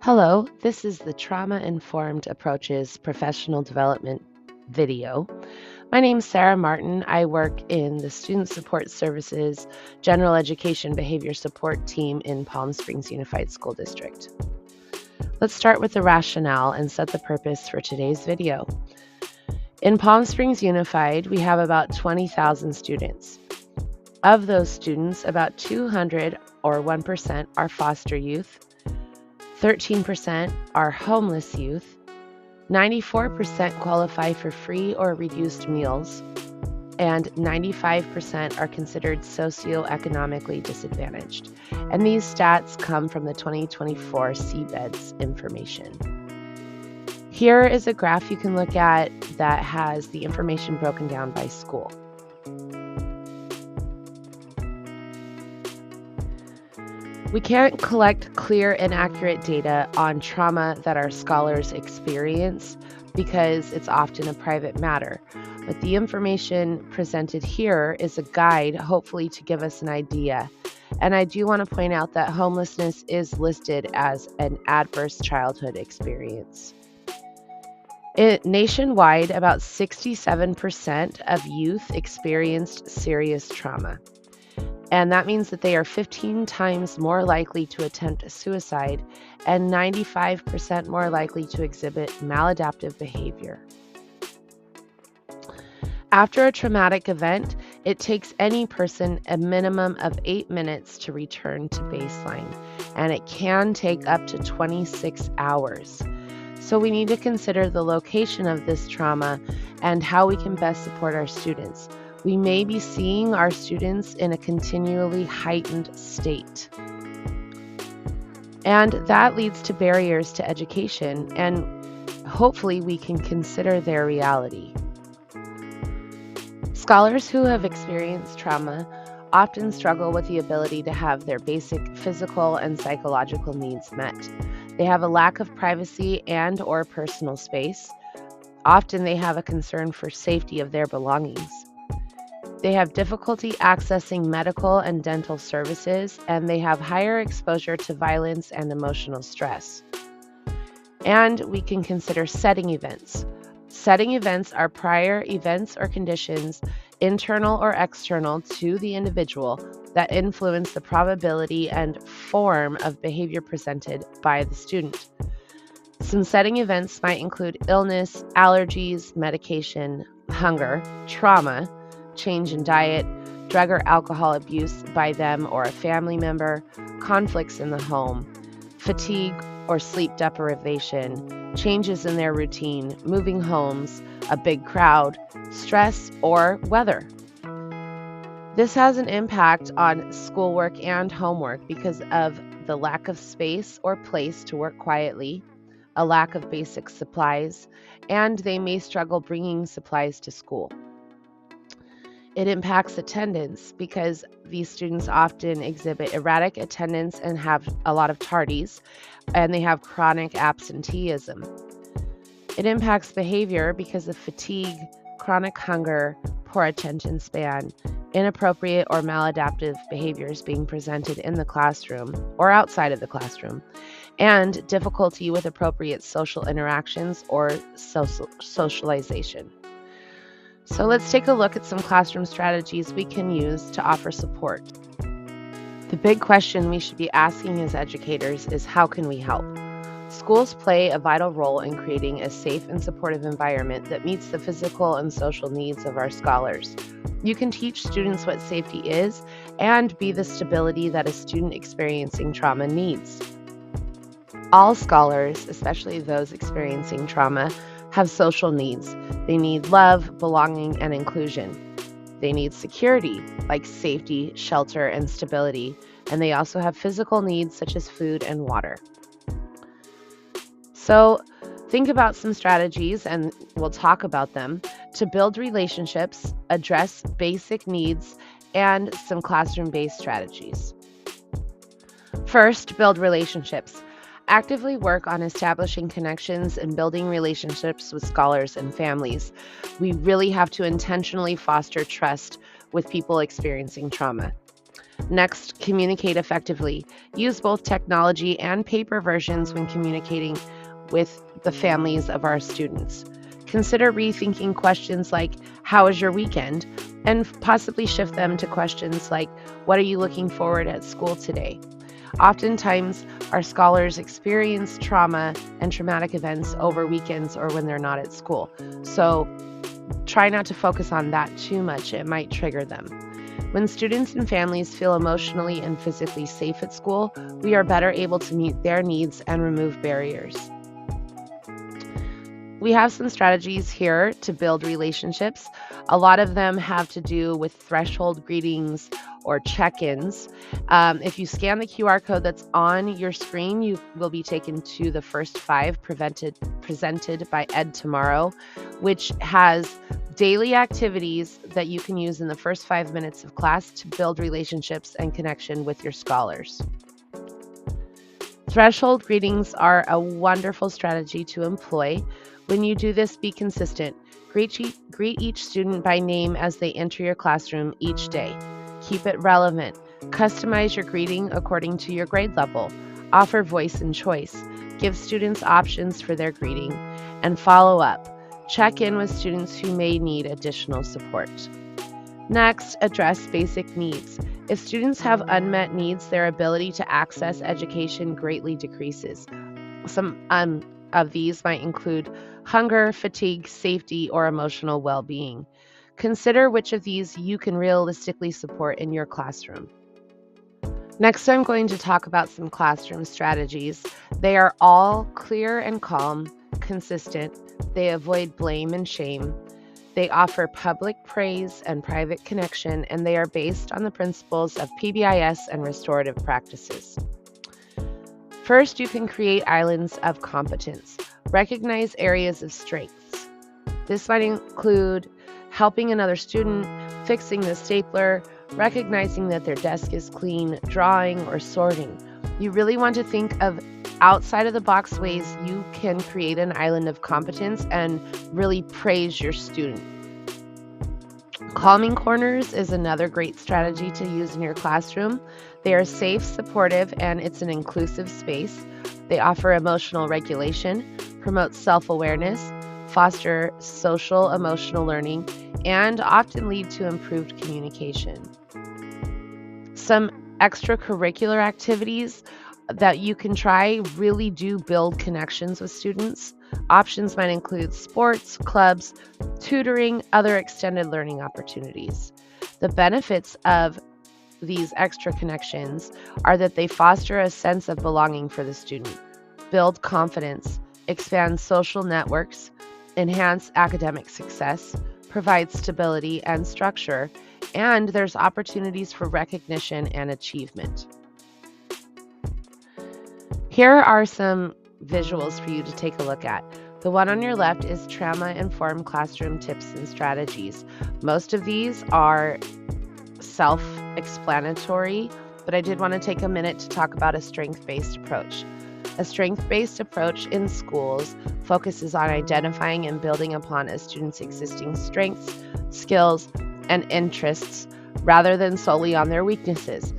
Hello, this is the Trauma Informed Approaches Professional Development video. My name is Sarah Martin. I work in the Student Support Services General Education Behavior Support Team in Palm Springs Unified School District. Let's start with the rationale and set the purpose for today's video. In Palm Springs Unified, we have about 20,000 students. Of those students, about 200 or 1% are foster youth, 13% are homeless youth, 94% qualify for free or reduced meals, and 95% are considered socioeconomically disadvantaged. And these stats come from the 2024 CBEDS information. Here is a graph you can look at that has the information broken down by school. We can't collect clear and accurate data on trauma that our scholars experience because it's often a private matter. But the information presented here is a guide, hopefully to give us an idea. And I do want to point out that homelessness is listed as an adverse childhood experience. Nationwide, about 67% of youth experienced serious trauma. And that means that they are 15 times more likely to attempt suicide and 95% more likely to exhibit maladaptive behavior. After a traumatic event, it takes any person a minimum of 8 minutes to return to baseline, and it can take up to 26 hours. So we need to consider the location of this trauma and how we can best support our students. We may be seeing our students in a continually heightened state. And that leads to barriers to education, and hopefully we can consider their reality. Scholars who have experienced trauma often struggle with the ability to have their basic physical and psychological needs met. They have a lack of privacy and/or personal space. Often they have a concern for safety of their belongings. They have difficulty accessing medical and dental services, and they have higher exposure to violence and emotional stress. And we can consider setting events. Setting events are prior events or conditions, internal or external to the individual, that influence the probability and form of behavior presented by the student. Some setting events might include illness, allergies, medication, hunger, trauma, change in diet, drug or alcohol abuse by them or a family member, conflicts in the home, fatigue or sleep deprivation, changes in their routine, moving homes, a big crowd, stress, or weather. This has an impact on schoolwork and homework because of the lack of space or place to work quietly, a lack of basic supplies, and they may struggle bringing supplies to school. It impacts attendance because these students often exhibit erratic attendance and have a lot of tardies, and they have chronic absenteeism. It impacts behavior because of fatigue, chronic hunger, poor attention span, inappropriate or maladaptive behaviors being presented in the classroom or outside of the classroom, and difficulty with appropriate social interactions or socialization. So let's take a look at some classroom strategies we can use to offer support. The big question we should be asking as educators is, how can we help? Schools play a vital role in creating a safe and supportive environment that meets the physical and social needs of our scholars. You can teach students what safety is and be the stability that a student experiencing trauma needs. All scholars, especially those experiencing trauma, have social needs. They need love, belonging, and inclusion. They need security, like safety, shelter, and stability, and they also have physical needs such as food and water. So think about some strategies, and we'll talk about them, to build relationships, address basic needs, and some classroom-based strategies. First, build relationships. Actively work on establishing connections and building relationships with scholars and families. We really have to intentionally foster trust with people experiencing trauma. Next, communicate effectively. Use both technology and paper versions when communicating with the families of our students. Consider rethinking questions like, "How was your weekend?" and possibly shift them to questions like, "What are you looking forward at school today?" Oftentimes, our scholars experience trauma and traumatic events over weekends or when they're not at school. So try not to focus on that too much. It might trigger them. When students and families feel emotionally and physically safe at school, we are better able to meet their needs and remove barriers. We have some strategies here to build relationships. A lot of them have to do with threshold greetings or check-ins. If you scan the QR code that's on your screen, you will be taken to the first 5 presented by Ed Tomorrow, which has daily activities that you can use in the first 5 minutes of class to build relationships and connection with your scholars. Threshold greetings are a wonderful strategy to employ. When you do this, be consistent. Greet each student by name as they enter your classroom each day. Keep it relevant. Customize your greeting according to your grade level. Offer voice and choice. Give students options for their greeting. And follow up. Check in with students who may need additional support. Next, address basic needs. If students have unmet needs, their ability to access education greatly decreases. Some of these might include hunger, fatigue, safety, or emotional well-being. Consider which of these you can realistically support in your classroom. Next, I'm going to talk about some classroom strategies. They are all clear and calm, consistent. They avoid blame and shame. They offer public praise and private connection, and they are based on the principles of PBIS and restorative practices. First, you can create islands of competence. Recognize areas of strengths. This might include helping another student, fixing the stapler, recognizing that their desk is clean, drawing, or sorting. You really want to think of outside of the box ways you can create an island of competence and really praise your student. Calming corners is another great strategy to use in your classroom. They are safe, supportive, and it's an inclusive space. They offer emotional regulation, promote self-awareness, foster social emotional learning, and often lead to improved communication. Some extracurricular activities that you can try really do build connections with students. Options might include sports, clubs, tutoring, other extended learning opportunities. The benefits of these extra connections are that they foster a sense of belonging for the student, build confidence, expand social networks, enhance academic success, provide stability and structure, and there's opportunities for recognition and achievement. Here are some visuals for you to take a look at. The one on your left is trauma-informed classroom tips and strategies. Most of these are self-explanatory, but I did want to take a minute to talk about a strength-based approach. A strength-based approach in schools focuses on identifying and building upon a student's existing strengths, skills, and interests rather than solely on their weaknesses.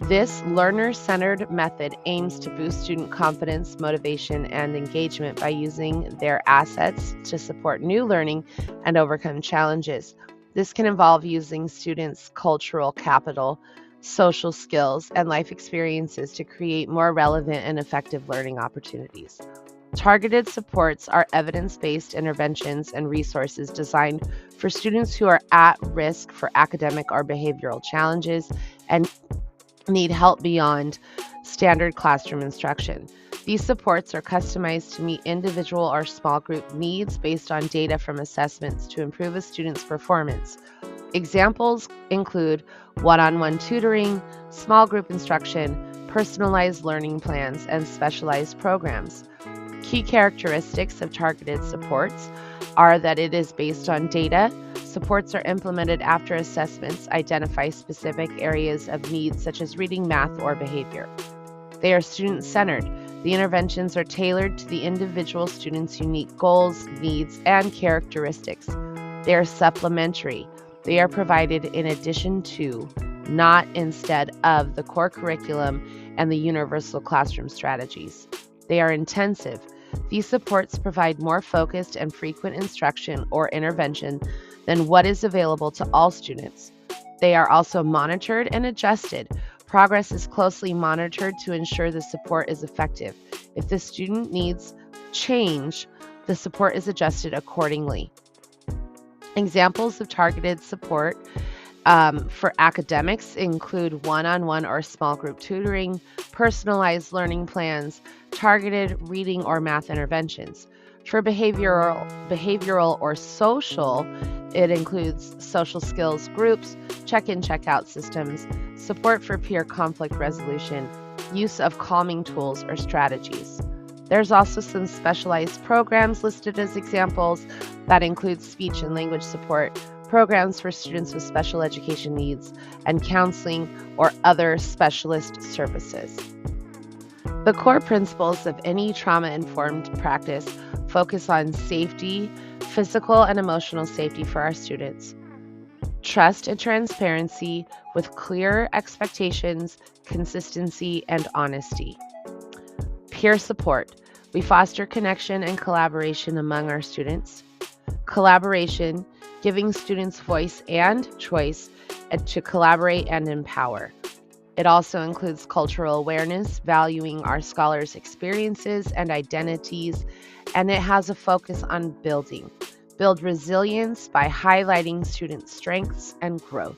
This learner-centered method aims to boost student confidence, motivation, and engagement by using their assets to support new learning and overcome challenges. This can involve using students' cultural capital, social skills, and life experiences to create more relevant and effective learning opportunities. Targeted supports are evidence-based interventions and resources designed for students who are at risk for academic or behavioral challenges and need help beyond standard classroom instruction. These supports are customized to meet individual or small group needs based on data from assessments to improve a student's performance. Examples include one-on-one tutoring, small group instruction, personalized learning plans, and specialized programs. Key characteristics of targeted supports are that it is based on data. Supports are implemented after assessments identify specific areas of need such as reading, math, or behavior. They are student-centered. The interventions are tailored to the individual student's unique goals, needs, and characteristics. They are supplementary. They are provided in addition to not instead of the core curriculum and the universal classroom strategies. They are intensive. These supports provide more focused and frequent instruction or intervention than what is available to all students. They are also monitored and adjusted. Progress is closely monitored to ensure the support is effective. If the student needs change, the support is adjusted accordingly. Examples of targeted support for academics include one-on-one or small group tutoring, personalized learning plans, targeted reading or math interventions. For behavioral or social, it includes social skills groups, check-in, check-out systems, support for peer conflict resolution, use of calming tools or strategies. There's also some specialized programs listed as examples that include speech and language support, programs for students with special education needs, and counseling or other specialist services. The core principles of any trauma-informed practice focus on safety, physical and emotional safety for our students, trust and transparency with clear expectations, consistency, and honesty. Peer support. We foster connection and collaboration among our students. Collaboration, giving students voice and choice to collaborate and empower. It also includes cultural awareness, valuing our scholars' experiences and identities, and it has a focus on build resilience by highlighting student strengths and growth.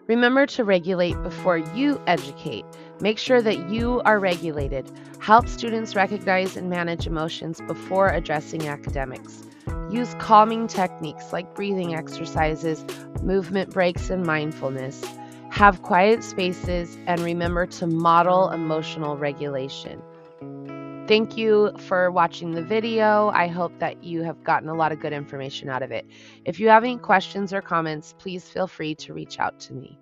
Remember to regulate before you educate. Make sure that you are regulated. Help students recognize and manage emotions before addressing academics. Use calming techniques like breathing exercises, movement breaks, and mindfulness. Have quiet spaces and remember to model emotional regulation. Thank you for watching the video. I hope that you have gotten a lot of good information out of it. If you have any questions or comments, please feel free to reach out to me.